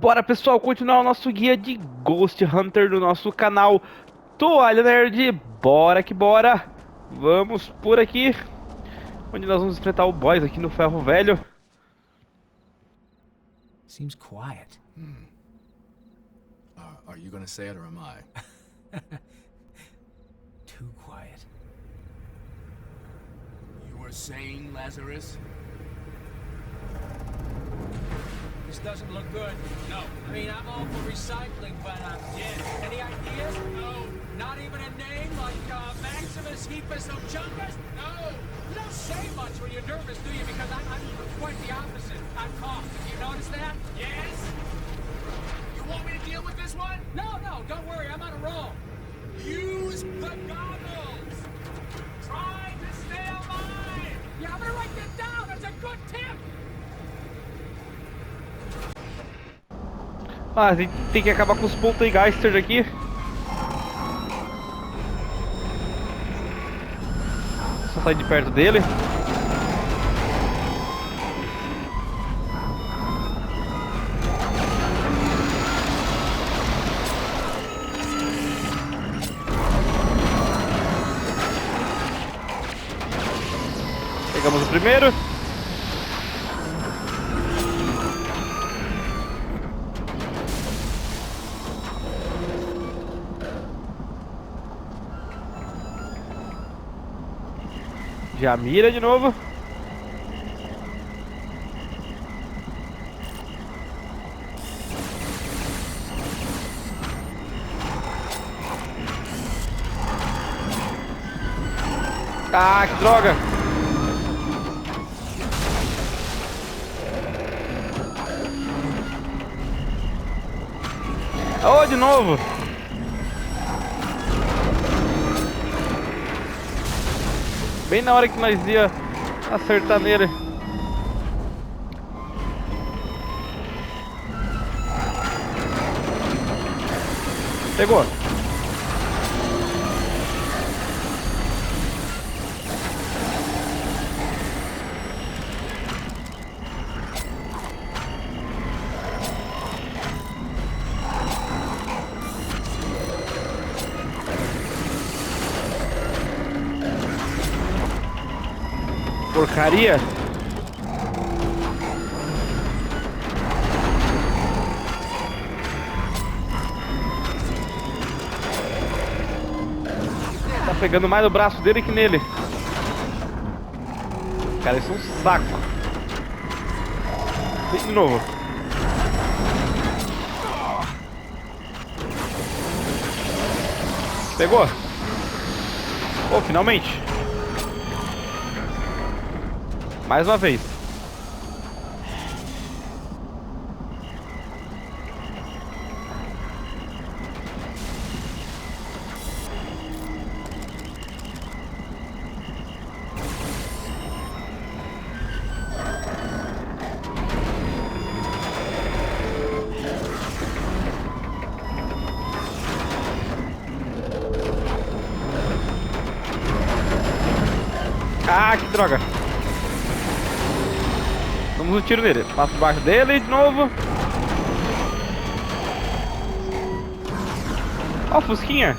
Bora, pessoal, continuar o nosso guia de Ghost Hunter do nosso canal Toalha Nerd. Bora que bora. Vamos por aqui, onde nós vamos enfrentar o boss aqui no Ferro Velho. Seems quiet. Are you gonna say it or am I? Too quiet. You were saying, Lazarus? This doesn't look good. No. I mean, I'm all for recycling, but yeah. Any ideas? No. Not even a name like Maximus Heapus Objuncus? No. You don't say much when you're nervous, do you? Because I'm quite the opposite. I cough. Have you noticed that? Yes? You want me to deal with this one? No, don't worry. I'm on a roll. Use the goggles! Try to stay alive! Yeah, I'm gonna write that down. That's a good tip. Ah, a gente tem que acabar com os poltergeisters aqui. Só sair de perto dele. Pegamos o primeiro. Já mira de novo. Ah, que droga! Oh, de novo! Bem na hora que nós ia acertar nele. Pegou. Porcaria. Tá pegando mais no braço dele que nele. Cara, isso é um saco. Vem de novo. Pegou. Oh, finalmente. Mais uma vez. Ah, que droga. Damos um tiro nele. Passo embaixo dele de novo. Ó, fusquinha.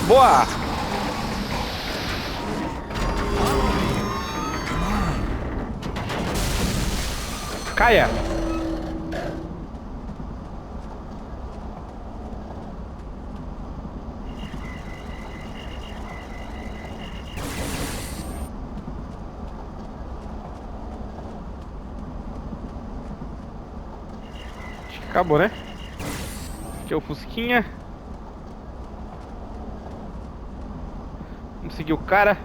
Boa. Caia. Acabou, né? Aqui é o fusquinha. Vamos seguir o cara.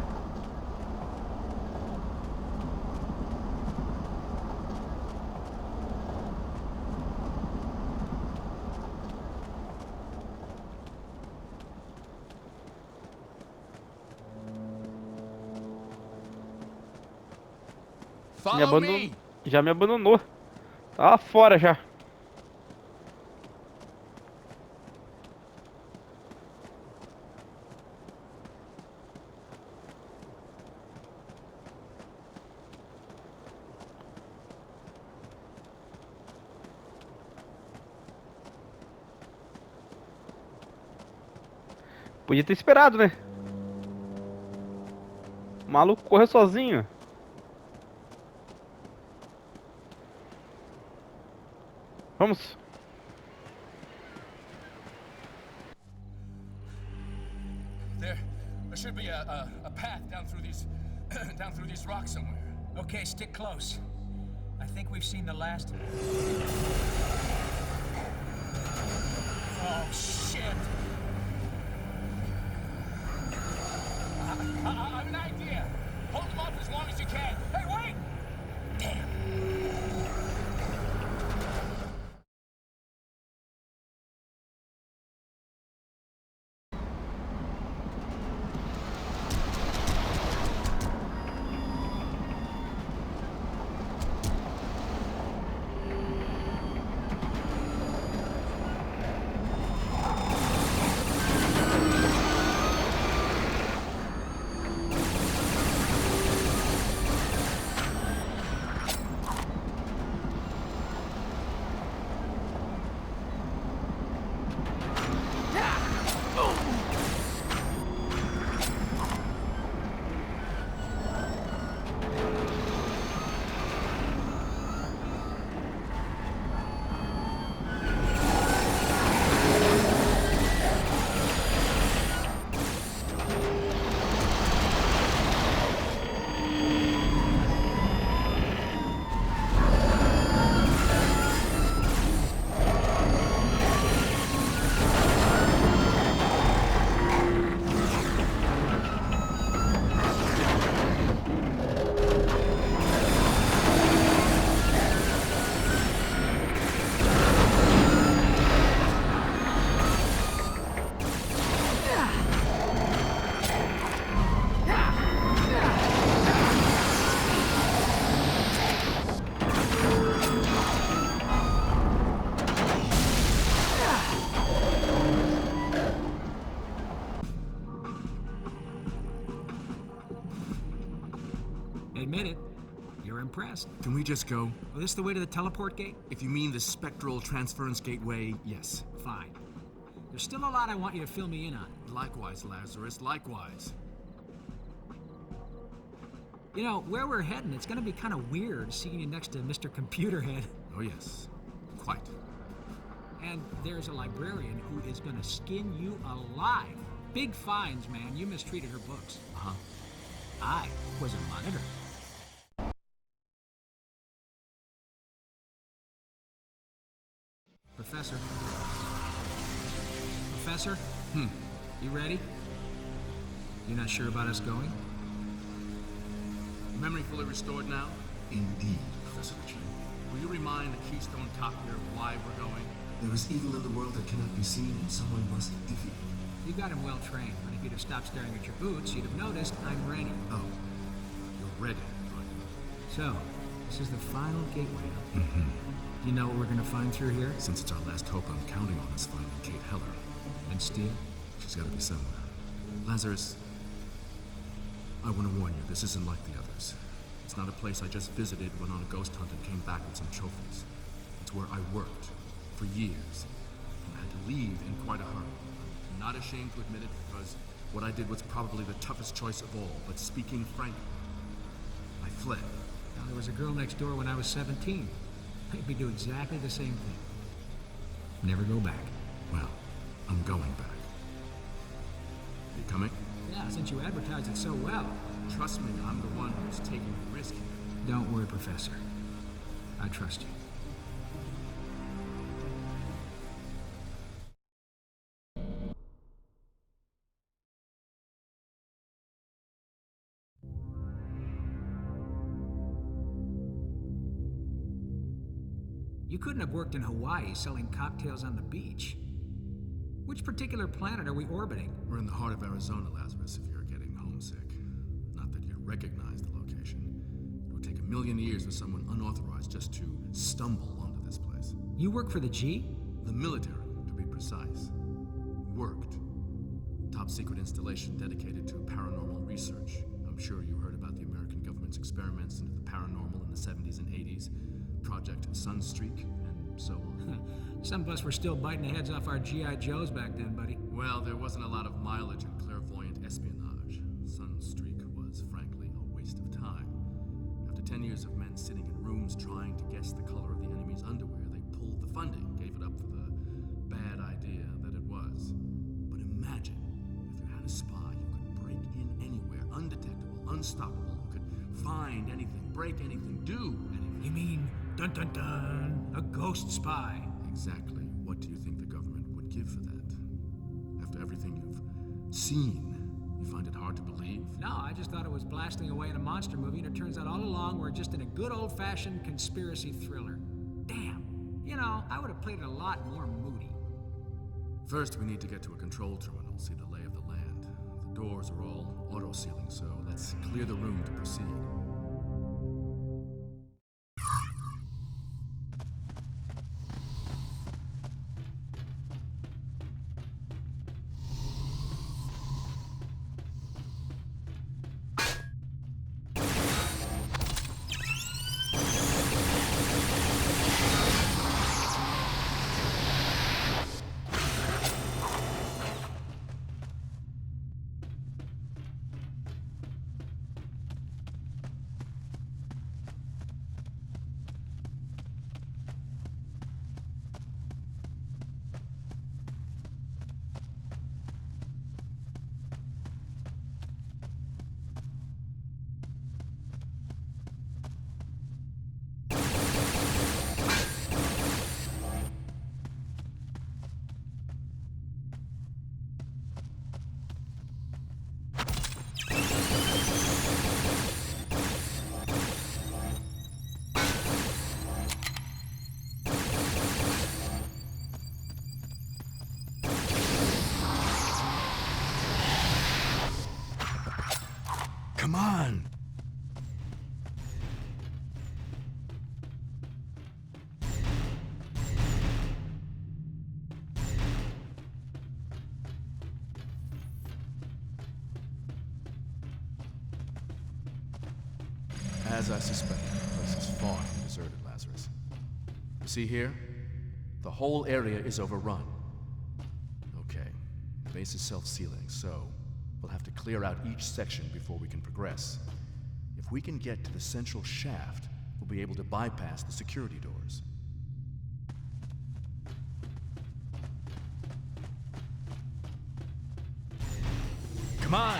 Follow me! Já me abandonou. Tá lá fora já. Podia ter esperado, né? O maluco correu sozinho. Vamos. There should be a path down through these, down through these rocks somewhere. Okay, stick close. I think we've seen the last of it. Oh shit! I have an idea. Hold them off as long as you can. Hey, wait! Damn. Admit it. You're impressed. Can we just go? Well, this the way to the teleport gate? If you mean the spectral transference gateway, yes. Fine. There's still a lot I want you to fill me in on. Likewise, Lazarus, likewise. You know, where we're heading, it's gonna be kind of weird seeing you next to Mr. Computer Head. Oh, yes. Quite. And there's a librarian who is gonna skin you alive. Big fines, man. You mistreated her books. Uh-huh. I was a monitor. Professor. Professor? You ready? You not sure about us going? Memory fully restored now? Indeed, Professor Richard. Will you remind the Keystone Top here why we're going? There is evil in the world that cannot be seen, and someone must defeat it. You got him well trained, but if you'd have stopped staring at your boots, you'd have noticed I'm ready. Oh, you're ready, are you? So, this is the final gateway. Mm-hmm. You know what we're gonna find through here? Since it's our last hope, I'm counting on us finding Kate Heller. And Steel? She's got to be somewhere. Lazarus, I want to warn you, this isn't like the others. It's not a place I just visited, went on a ghost hunt, and came back with some trophies. It's where I worked for years, and I had to leave in quite a hurry. I'm not ashamed to admit it because what I did was probably the toughest choice of all, but speaking frankly, I fled. Now, there was a girl next door when I was 17. Made me do exactly the same thing. Never go back. Well, I'm going back. You coming? Yeah, since you advertised it so well. Trust me, I'm the one who's taking the risk here. Don't worry, Professor. I trust you. You couldn't have worked in Hawaii selling cocktails on the beach. Which particular planet are we orbiting? We're in the heart of Arizona, Lazarus, if you're getting homesick. Not that you'd recognize the location. It would take 1,000,000 years for someone unauthorized just to stumble onto this place. You work for the G? The military, to be precise. Worked. Top secret installation dedicated to paranormal research. I'm sure you heard about the American government's experiments into the paranormal in the 70s and 80s. Project Sunstreak, and so on. Some of us were still biting the heads off our G.I. Joes back then, buddy. Well, there wasn't a lot of mileage in clairvoyant espionage. Sunstreak was, frankly, a waste of time. After 10 years of men sitting in rooms trying to guess the color of the enemy's underwear, they pulled the funding, gave it up for the bad idea that it was. But imagine if you had a spy who could break in anywhere, undetectable, unstoppable, who could find anything, break anything, do anything. You mean, dun dun dun, a ghost spy? Exactly. What do you think the government would give for that? After everything you've seen, you find it hard to believe? No, I just thought it was blasting away in a monster movie, and it turns out all along we're just in a good old-fashioned conspiracy thriller. Damn. You know, I would have played it a lot more moody. First, we need to get to a control terminal, see the lay of the land. The doors are all auto-sealing, so let's clear the room to proceed. Come on! As I suspected, the place is far from deserted, Lazarus. You see here? The whole area is overrun. Okay, the base is self-sealing, so we'll have to clear out each section before we can progress. If we can get to the central shaft, we'll be able to bypass the security doors. Come on!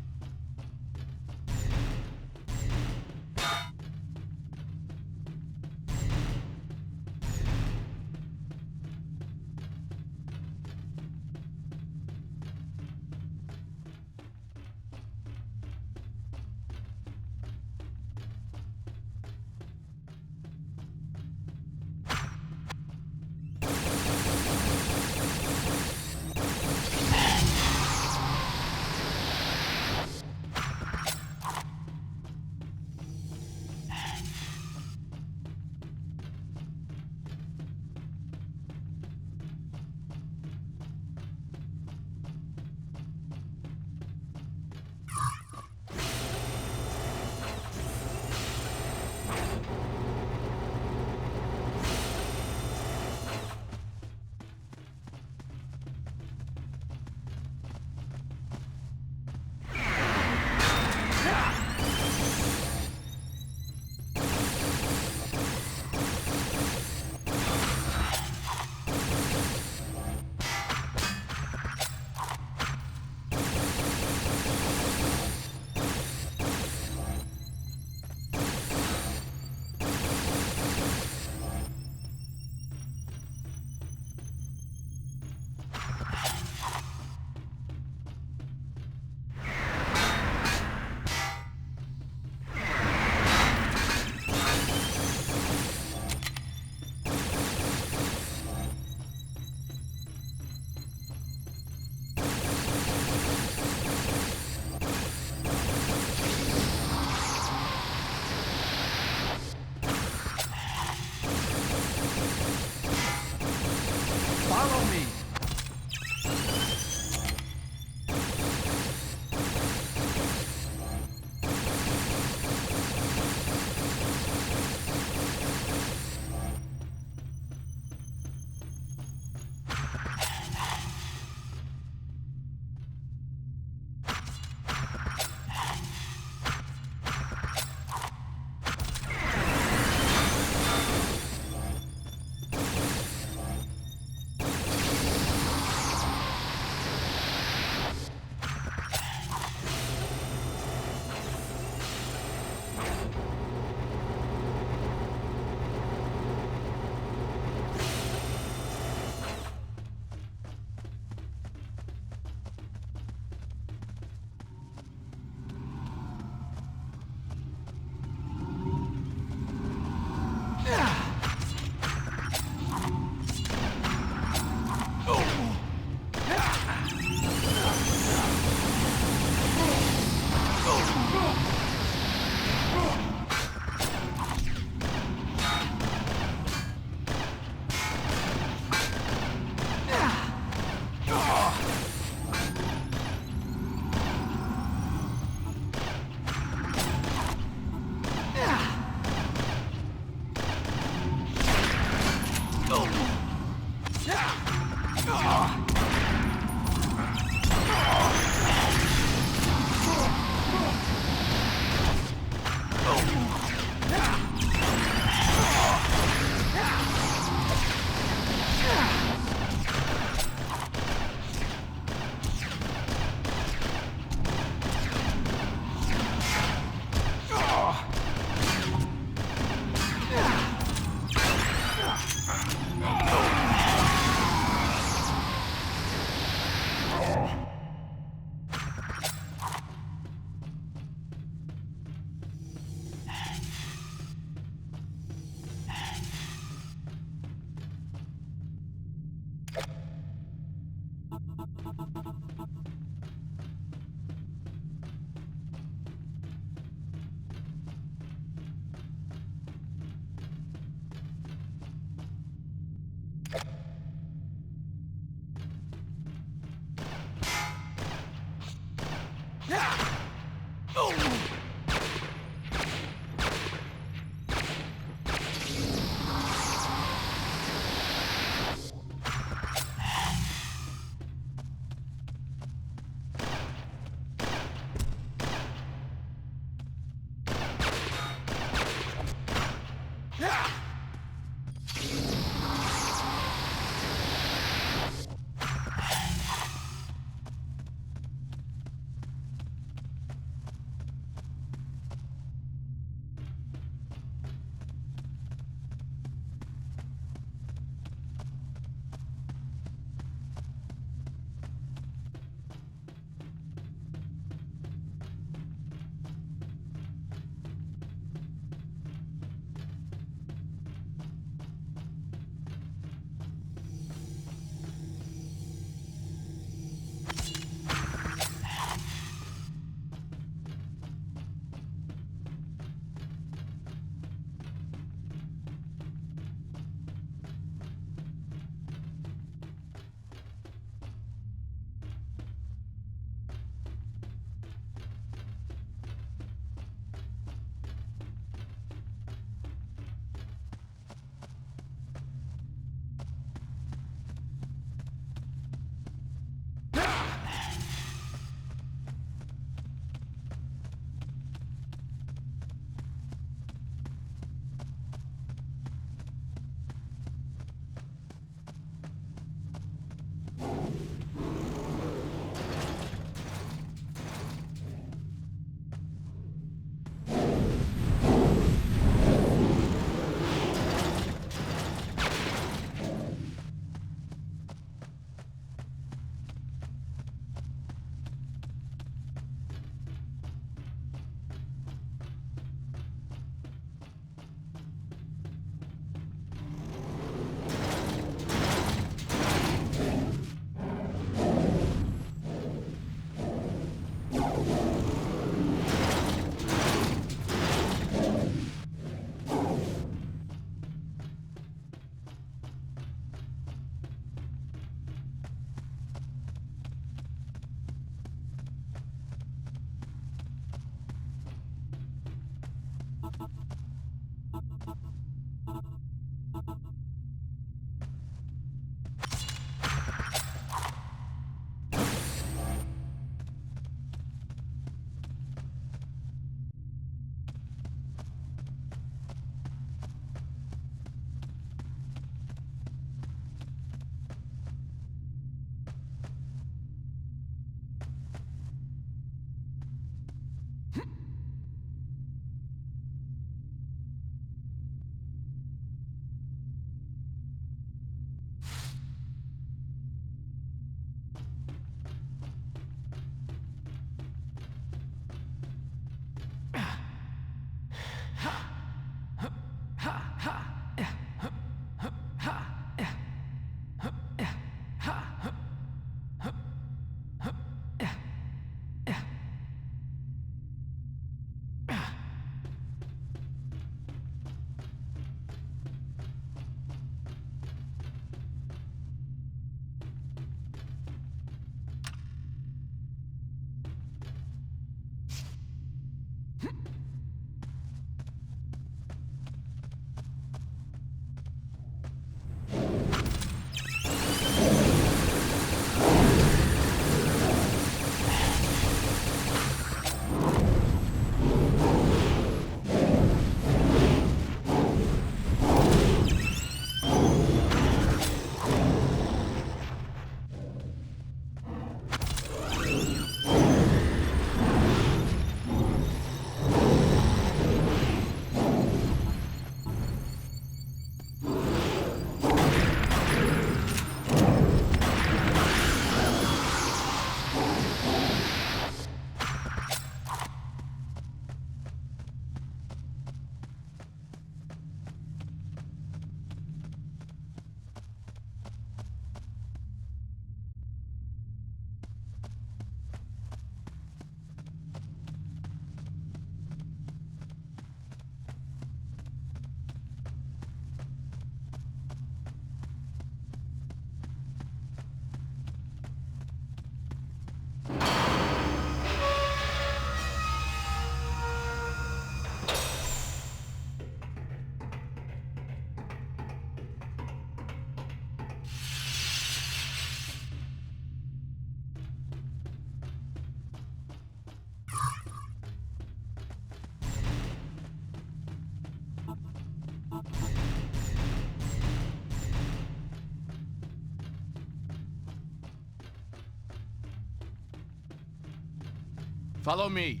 Follow me.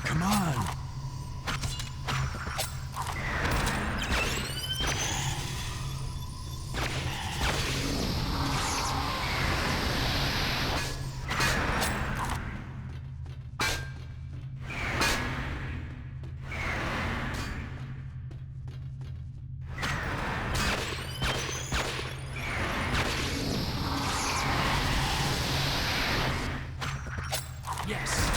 Come on! Yes.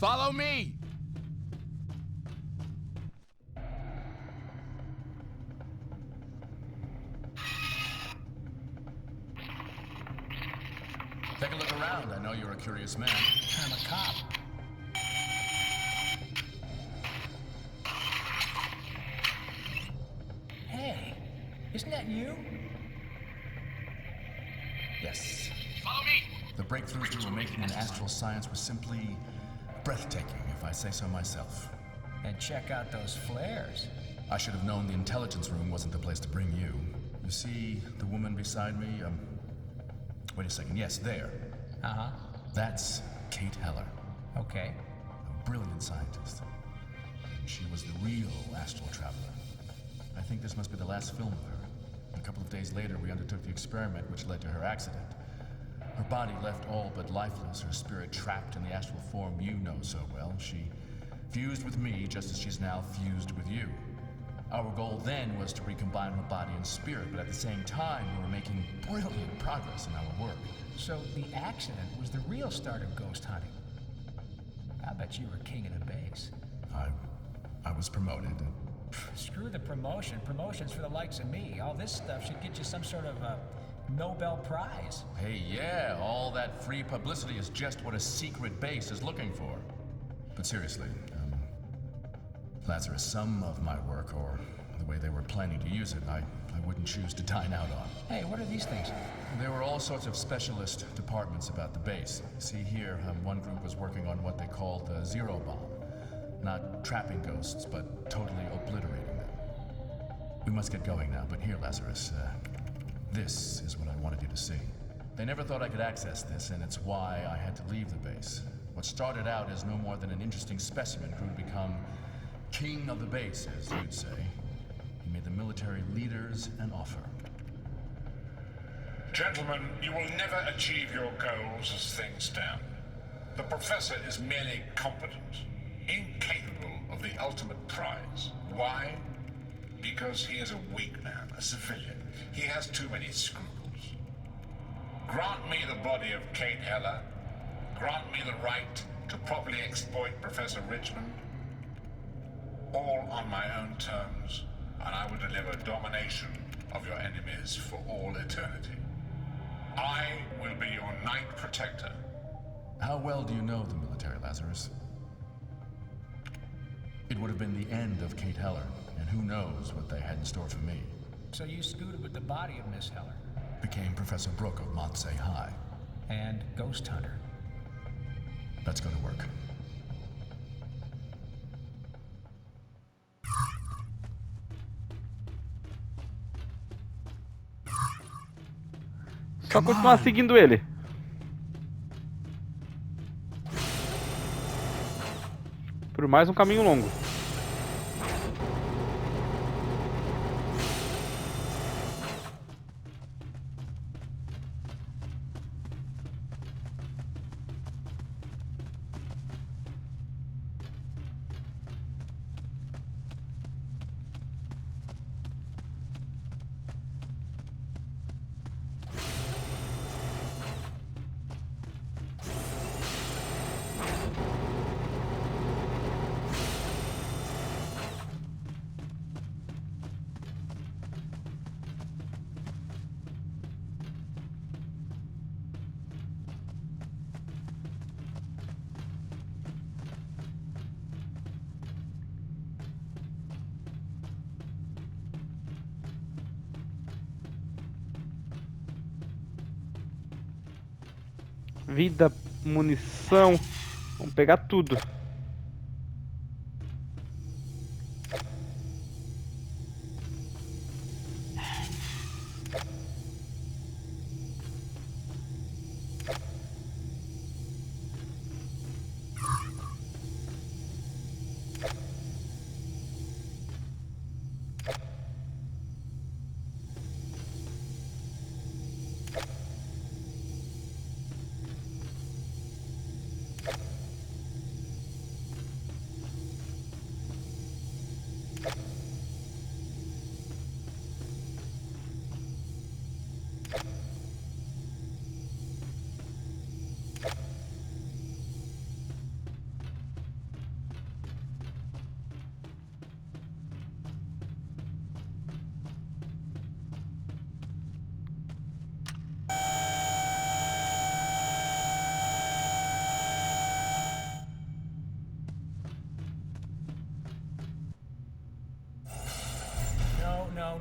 Follow me! Take a look around. I know you're a curious man. I'm a cop. Hey, isn't that you? Yes. Follow me! The breakthroughs we were making in astral science were simply breathtaking, if I say so myself. And check out those flares. I should have known the intelligence room wasn't the place to bring you. You see the woman beside me? Wait a second. Yes, there. Uh-huh. That's Kate Heller, Okay. a brilliant scientist. And she was the real astral traveler. I think this must be the last film of her. A couple of days later, we undertook the experiment which led to her accident. Her body left all but lifeless, her spirit trapped in the astral form you know so well. She fused with me just as she's now fused with you. Our goal then was to recombine her body and spirit, but at the same time, we were making brilliant progress in our work. So the accident was the real start of ghost hunting. I bet you were king of the base. I was promoted. Screw the promotion. Promotion's for the likes of me. All this stuff should get you some sort of Nobel Prize. Hey, yeah, all that free publicity is just what a secret base is looking for. But seriously, Lazarus, some of my work, or the way they were planning to use it, I wouldn't choose to dine out on. Hey, what are these things? There were all sorts of specialist departments about the base. See here, one group was working on what they called the Zero Bomb. Not trapping ghosts, but totally obliterating them. We must get going now, but here, Lazarus, this is what I wanted you to see. They never thought I could access this, and it's why I had to leave the base. What started out as no more than an interesting specimen grew to become king of the base, as you'd say. He made the military leaders an offer. Gentlemen, you will never achieve your goals as things stand. The professor is merely competent, incapable of the ultimate prize. Why? Because he is a weak man, a civilian. He has too many scruples. Grant me the body of Kate Heller. Grant me the right to properly exploit Professor Richmond. All on my own terms, and I will deliver domination of your enemies for all eternity. I will be your Knight Protector. How well do you know the military, Lazarus? It would have been the end of Kate Heller, And who knows what they had in store for me. So you scooted with the body of Miss Heller. Became Professor Brooke of Montsay High. And Ghosthunter. That's gonna work. Só continuar seguindo ele. Por mais um caminho longo. Vida, munição. Vamos pegar tudo.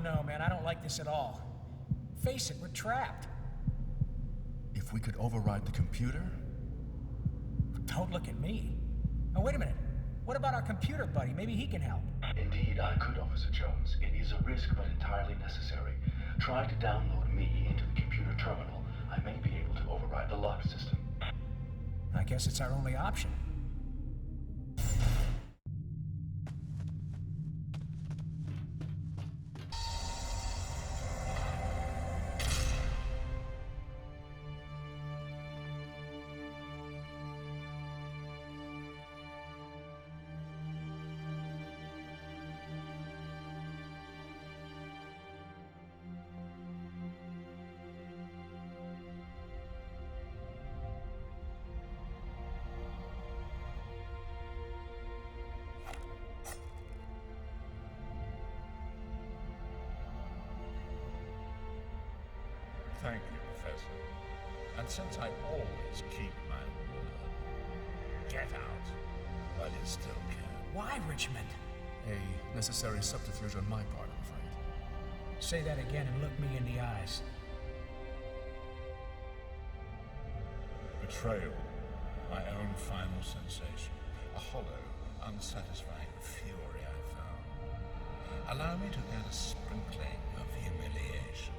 No, man, I don't like this at all. Face it, we're trapped. If we could override the computer? Don't look at me. Oh, wait a minute. What about our computer buddy? Maybe he can help. Indeed, I could, Officer Jones. It is a risk, but entirely necessary. Try to download me into the computer terminal. I may be able to override the lock system. I guess it's our only option. Thank you, Professor. And since I always keep my word, get out while you still can. Why, Richmond? A necessary subterfuge on my part, I'm afraid. Say that again and look me in the eyes. Betrayal, my own final sensation. A hollow, unsatisfying fury I found. Allow me to add a sprinkling of humiliation.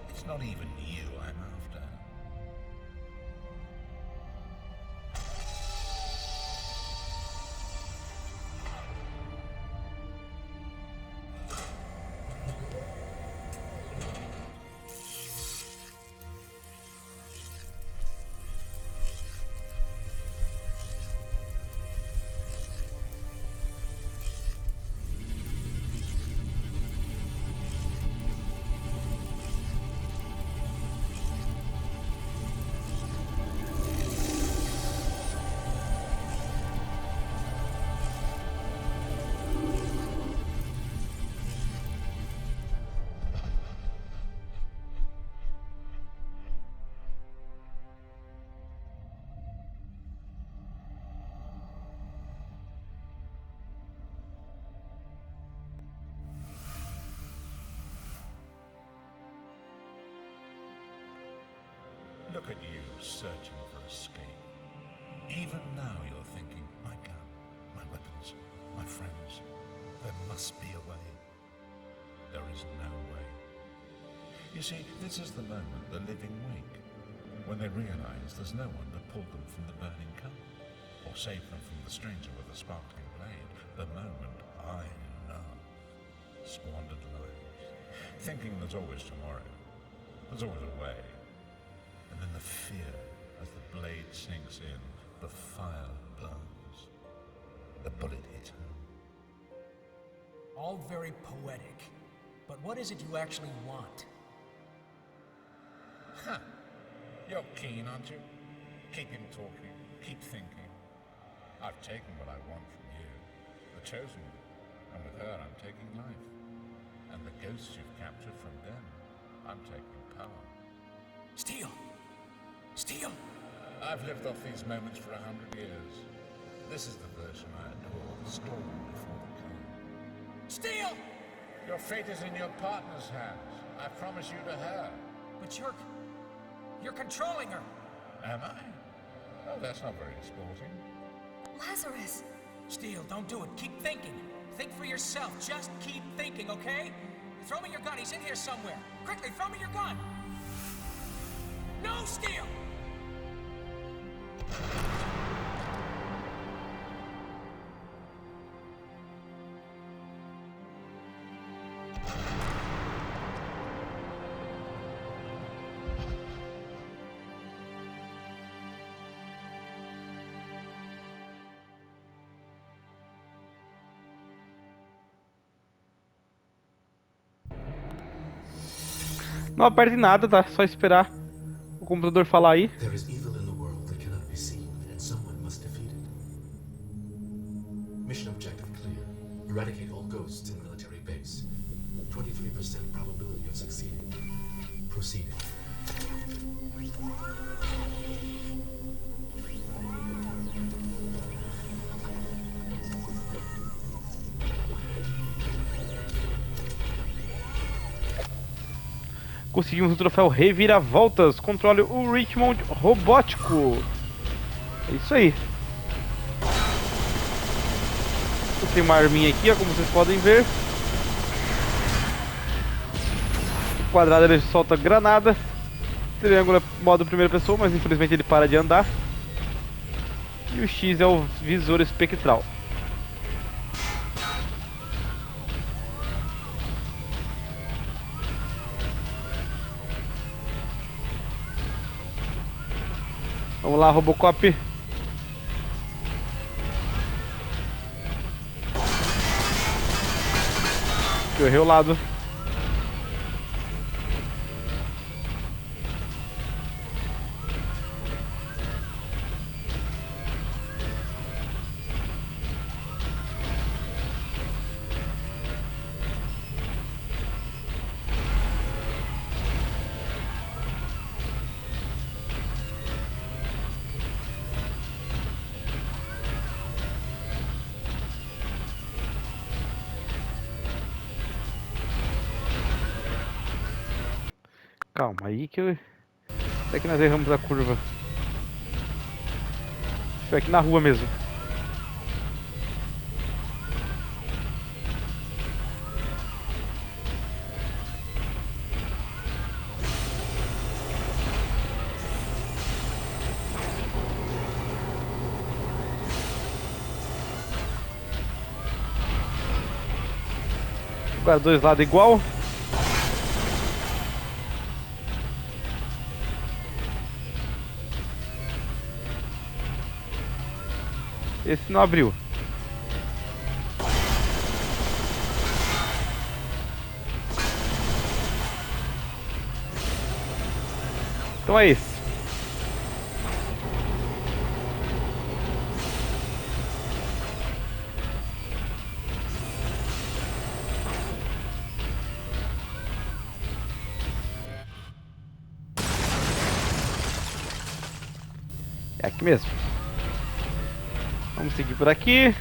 It's not even you I'm after. Look at you, searching for escape. Even now you're thinking, my gun, my weapons, my friends. There must be a way. There is no way. You see, this is the moment the living wake, when they realize there's no one to pull them from the burning car, or save them from the stranger with the sparkling blade. The moment I love. Squandered lives. Thinking there's always tomorrow. There's always a way. And then the fear as the blade sinks in, the fire burns. The bullet hits home. All very poetic. But what is it you actually want? Huh. You're keen, aren't you? Keep him talking. Keep thinking. I've taken what I want from you. The chosen one. And with her, I'm taking life. And the ghosts you've captured from them, I'm taking power. Steal! Steal! I've lived off these moments for 100 years. This is the version I adore, the storm before the calm. Steal! Your fate is in your partner's hands. I promise you to her. But you're controlling her! Am I? Oh, that's not very sporting. Lazarus! Steal, don't do it. Keep thinking. Think for yourself. Just keep thinking, okay? Throw me your gun. He's in here somewhere. Quickly, throw me your gun! No, Steal! Não aperte nada, tá? Só esperar o computador falar aí. There is evil in the world that cannot be seen, and someone must defeat it. Mission objective clear. Eradicate all ghosts in military base. 23% probability of succeeding. Proceeding. Conseguimos o troféu Reviravoltas. Controle o Richmond robótico. É isso aí. Eu tenho uma arminha aqui, ó, como vocês podem ver. O quadrado ele solta granada. Triângulo é modo primeira pessoa, mas infelizmente ele para de andar. E o X é o visor espectral. Vamos lá, Robocop. Eu errei o lado. Calma aí que eu... Até que nós erramos a curva. Foi aqui na rua mesmo. Agora dois lados igual. Esse não abriu. Então é esse. É aqui mesmo. Vamos seguir por aqui.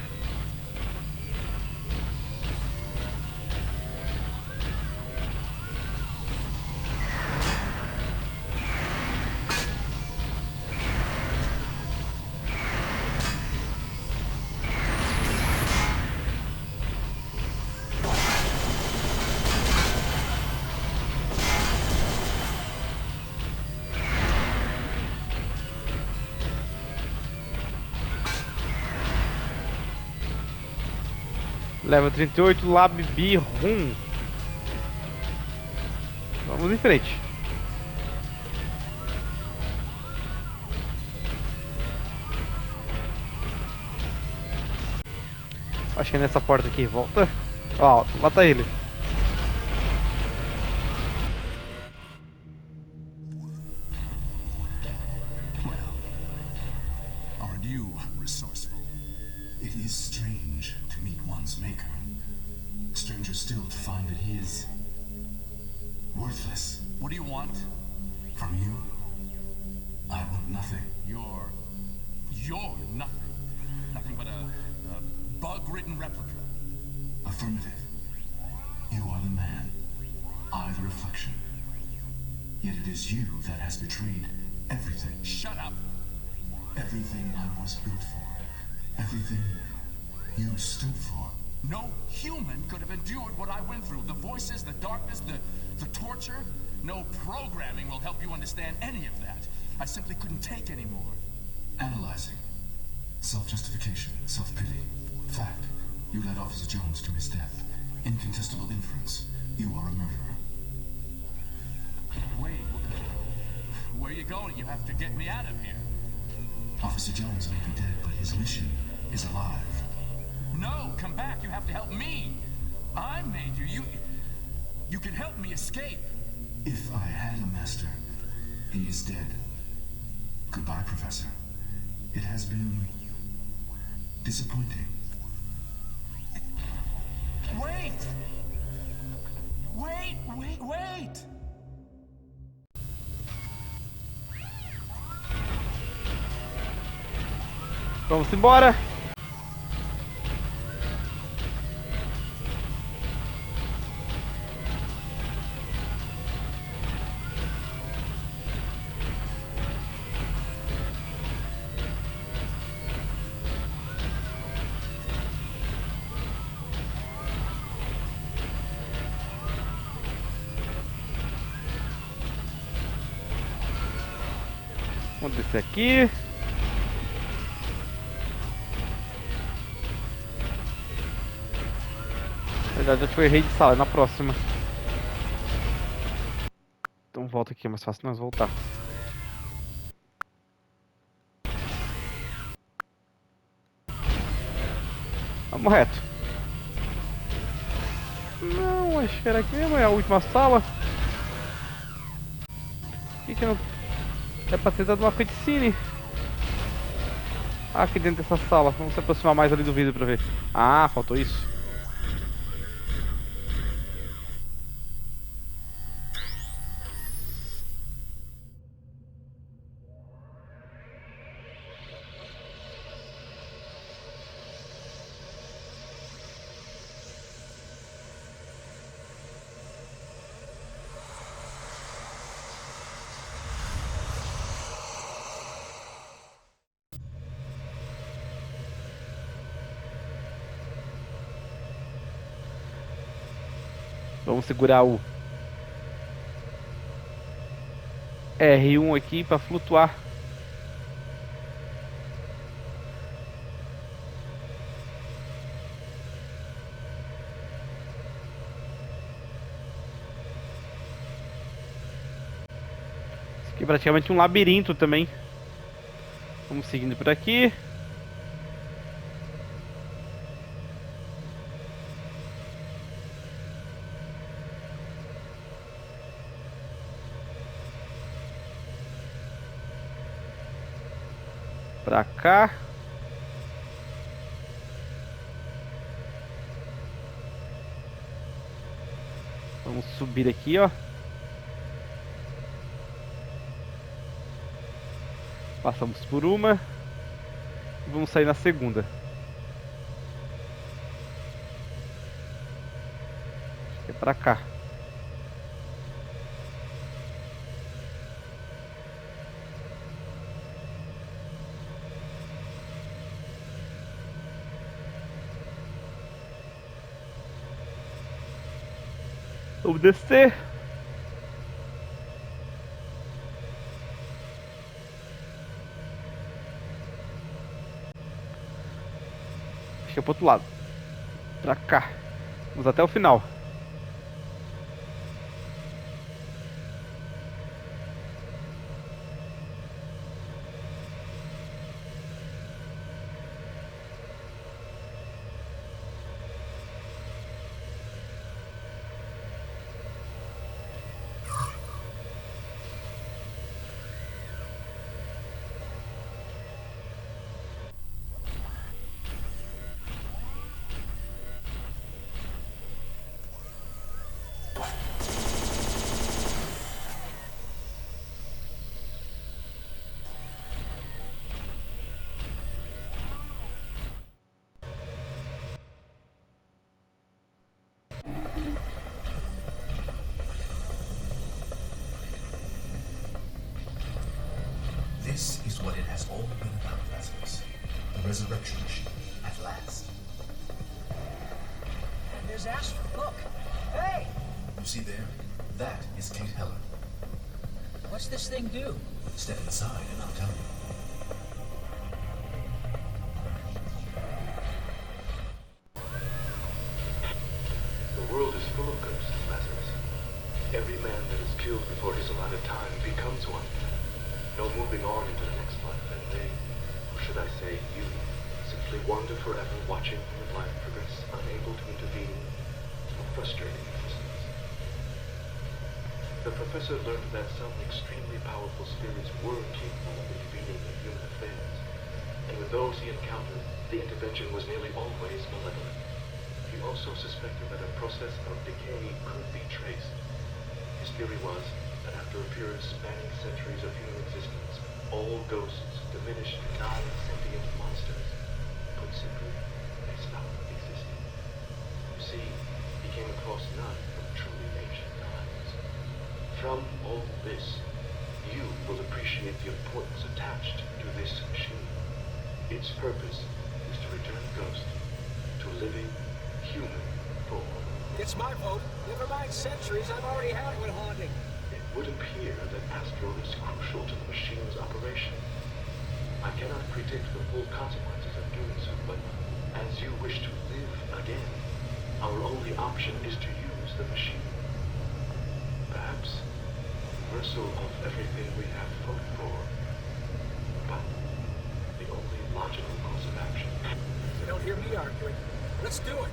Level 38, Lab B Room. Vamos em frente. Acho que é nessa porta aqui. Volta. Ó, lá tá ele. Aren't you resourceful? It is strange to meet one's maker. Stranger still to find that he is worthless. What do you want? From you? I want nothing. You're nothing. Nothing but a bug-ridden replica. Affirmative. You are the man. I the reflection. Yet it is you that has betrayed everything. Shut up! Everything I was built for. Everything you stood for. No human could have endured what I went through. The voices, the darkness, the torture. No programming will help you understand any of that. I simply couldn't take anymore. Analyzing. Self-justification, self-pity. Fact. You led Officer Jones to his death. Incontestable inference. You are a murderer. Wait, where are you going? You have to get me out of here. Officer Jones may be dead, but his mission is alive. No, come back. You have to help me. I made you. You can help me escape. If I had a master, he is dead. Goodbye, Professor. It has been disappointing. Wait! Wait! Vamos embora. Vamos descer aqui. Na verdade, acho que eu errei de sala, é na próxima. Então volta aqui, é mais fácil nós voltar. Vamos reto. Não, acho que era aqui mesmo, é a última sala. Por que não... É pra ter dado uma cutscene. Ah, aqui dentro dessa sala. Vamos se aproximar mais ali do vidro pra ver. Ah, faltou isso. Vamos segurar o R1 aqui para flutuar. Isso aqui é praticamente um labirinto também. Vamos seguindo por aqui. Pra cá. Vamos subir aqui, ó. Passamos por uma. E vamos sair na segunda. Acho que é pra cá. Vamos descer. Acho que é pro outro lado. Pra cá. Vamos até o final. This is what it has all been about, Lazarus. The resurrection machine, at last. And there's Astrid. Look. Hey! You see there? That is Kate Heller. What's this thing do? Step inside and I'll tell you. The world is full of ghosts, Lazarus. Every man that is killed before his allotted time becomes one. No moving on into the next life, and they, or should I say you, simply wander forever watching your life progress, unable to intervene, a frustrating existence. The professor learned that some extremely powerful spirits were capable of intervening in human affairs, and with those he encountered, the intervention was nearly always malevolent. He also suspected that a process of decay could be traced. His theory was that after a period spanning centuries of human existence, all ghosts diminished to non-sentient monsters. Put simply, they stopped existing. You see, he came across none from truly ancient times. From all this, you will appreciate the importance attached to this machine. Its purpose is to return Ghost to living, human form. It's my vote. Never mind centuries, I've already had one haunting. It would appear that Astro is crucial to the machine's operation. I cannot predict the full consequences of doing so, but as you wish to live again, our only option is to use the machine. Perhaps reversal of everything we have hoped for, but the only logical course of action. You don't hear me arguing. Let's do it.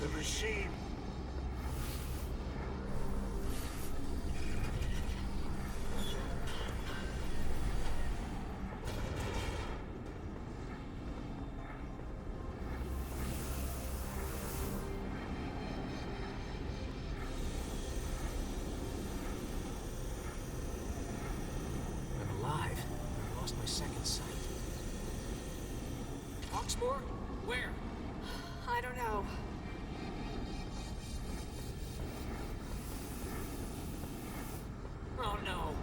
The machine. I'm alive. I lost my second sight. Oxmoor? Where? I don't know. Oh no.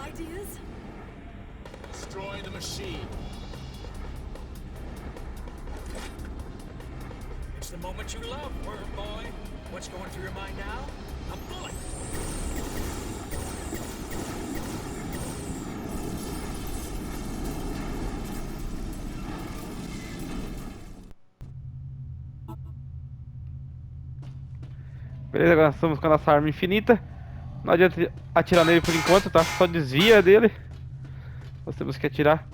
Ideas? Destroy the machine. It's the moment you love, worm boy. What's going through your mind now? A bullet. Beleza, agora estamos com a nossa arma infinita. Não adianta atirar nele por enquanto, tá? Só desvia dele. Nós temos que atirar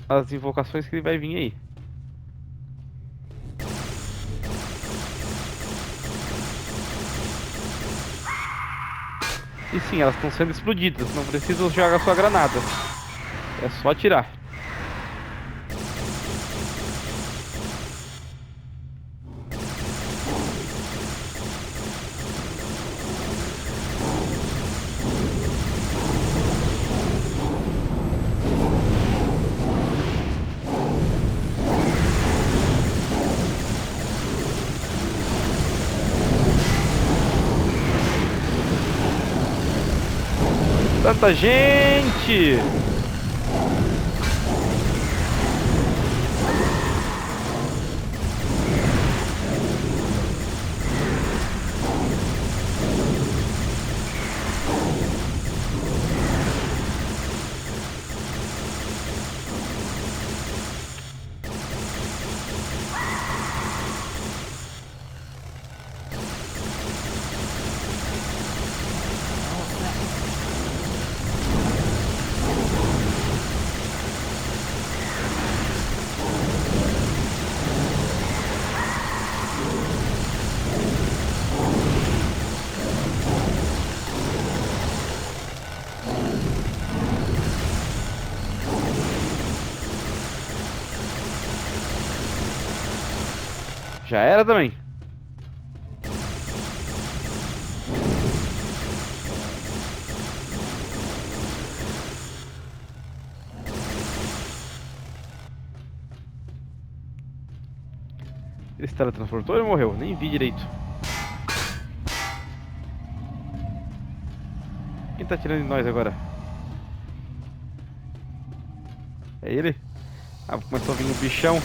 as invocações que ele vai vir aí. E sim, elas estão sendo explodidas. Não precisa jogar sua granada. É só atirar. Tanta gente! Já era também. Ele se teletransportou ou ele morreu? Nem vi direito. Quem tá atirando em nós agora? É ele? Ah, começou a vir o bichão.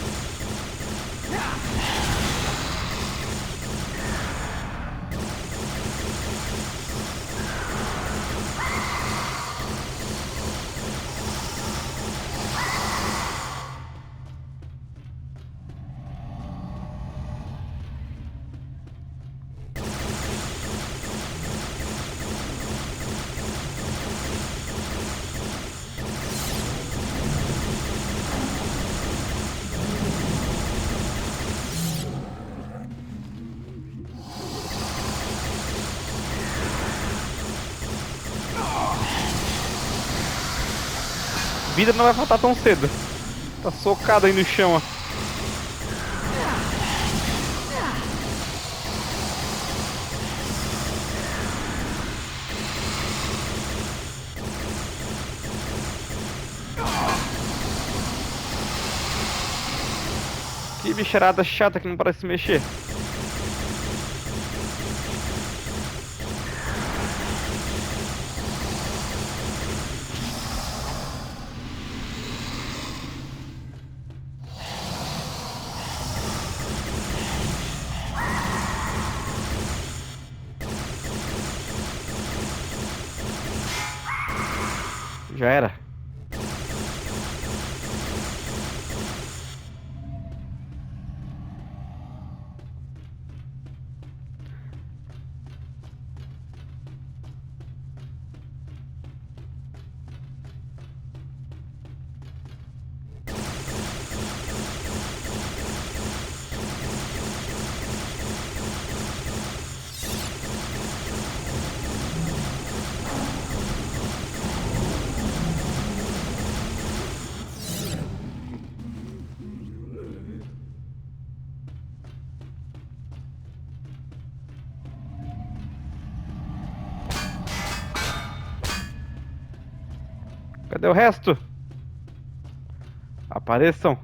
Vida não vai faltar tão cedo. Tá socado aí no chão, ó. Que bicharada chata que não parece se mexer. Já era. Cadê o resto? Apareçam.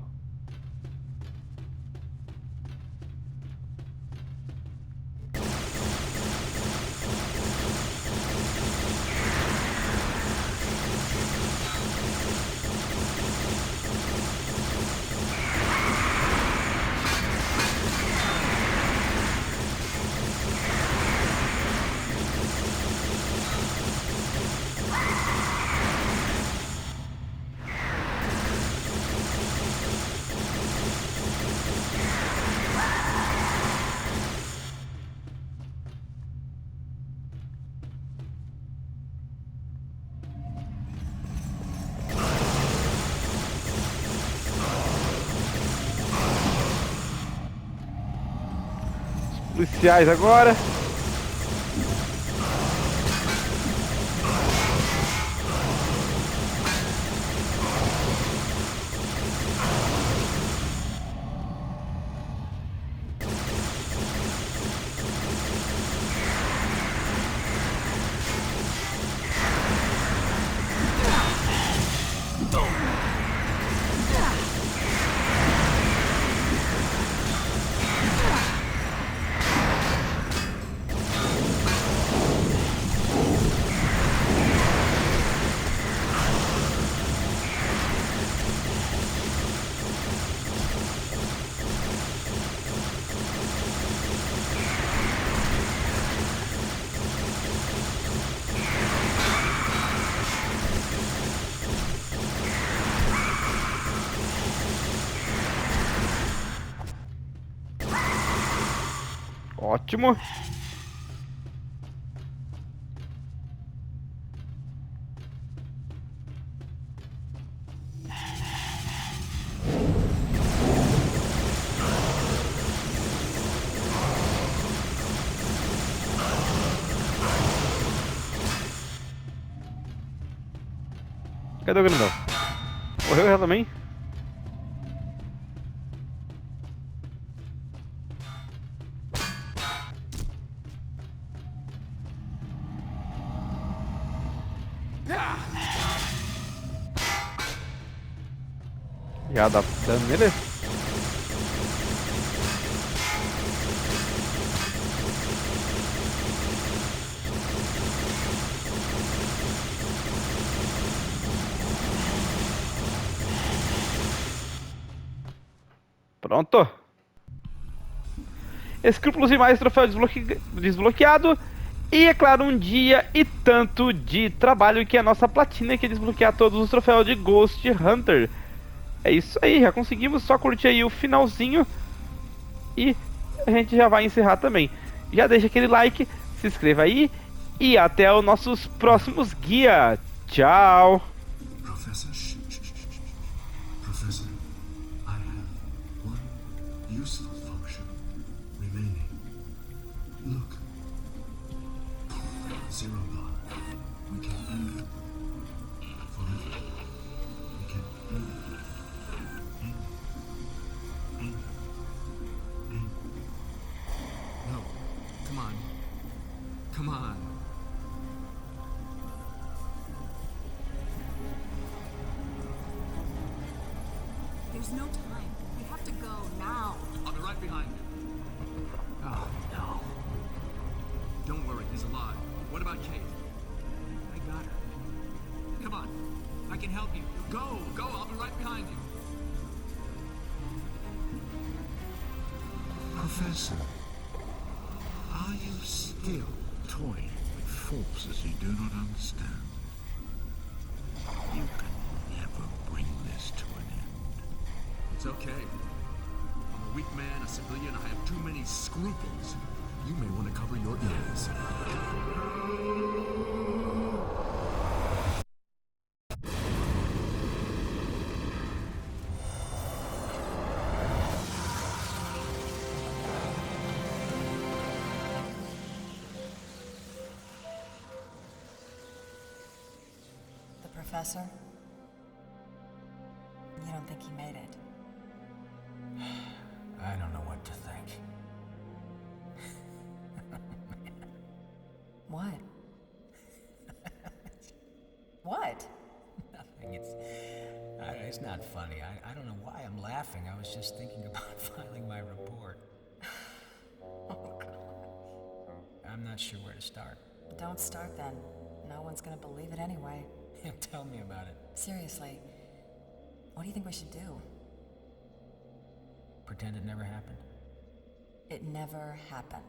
Policiais agora. Ótimo. Cadê o grandão? Morreu já também? Já dá dano nele? Pronto. Escrúpulos e mais troféu desbloqueado. E é claro, um dia e tanto de trabalho que a nossa platina que é desbloquear todos os troféus de Ghost Hunter. É isso aí, já conseguimos. Só curtir aí o finalzinho. E a gente já vai encerrar também. Já deixa aquele like, se inscreva aí. E até os nossos próximos guia. Tchau. Professor, Professor, I have one useful function remaining. Look. Zero bar. We can end forever. We can end. No. Come on. Come on. There's no time. We have to go now. I'll be right behind you. Oh, no. Don't worry, he's alive. What about Kate? I got her. Come on. I can help you. Go, I'll be right behind you. Professor, are you still toying with forces you do not understand? You can never bring this to an end. It's okay. I'm a weak man, a civilian, I have too many scruples. You may want to cover your ears. The professor? You don't think he made it? I don't know what to think. What? What? Nothing. It's not funny. I don't know why I'm laughing. I was just thinking about filing my report. Oh, God. I'm not sure where to start. Don't start then. No one's gonna believe it anyway. Tell me about it. Seriously, what do you think we should do? Pretend it never happened? It never happened.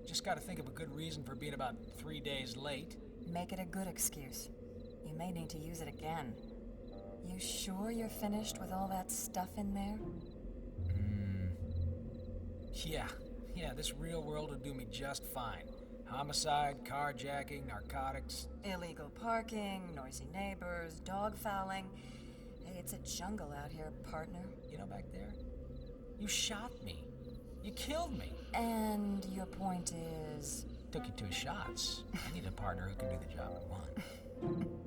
Just gotta think of a good reason for being about 3 days late. Make it a good excuse. You may need to use it again. You sure you're finished with all that stuff in there? Yeah, this real world will do me just fine. Homicide, carjacking, narcotics. Illegal parking, noisy neighbors, dog fouling. Hey, it's a jungle out here, partner. You know, back there, you shot me. You killed me. And your point is? Took you 2 shots. I need a partner who can do the job at 1.